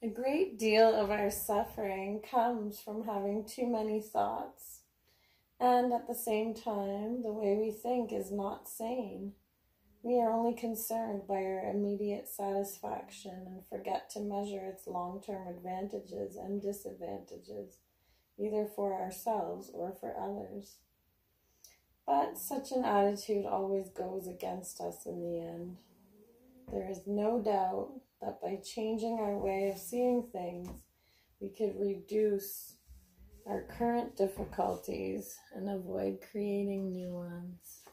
A great deal of our suffering comes from having too many thoughts, and at the same time, the way we think is not sane. We are only concerned by our immediate satisfaction and forget to measure its long-term advantages and disadvantages, either for ourselves or for others. But such an attitude always goes against us in the end. There is no doubt that by changing our way of seeing things, we could reduce our current difficulties and avoid creating new ones.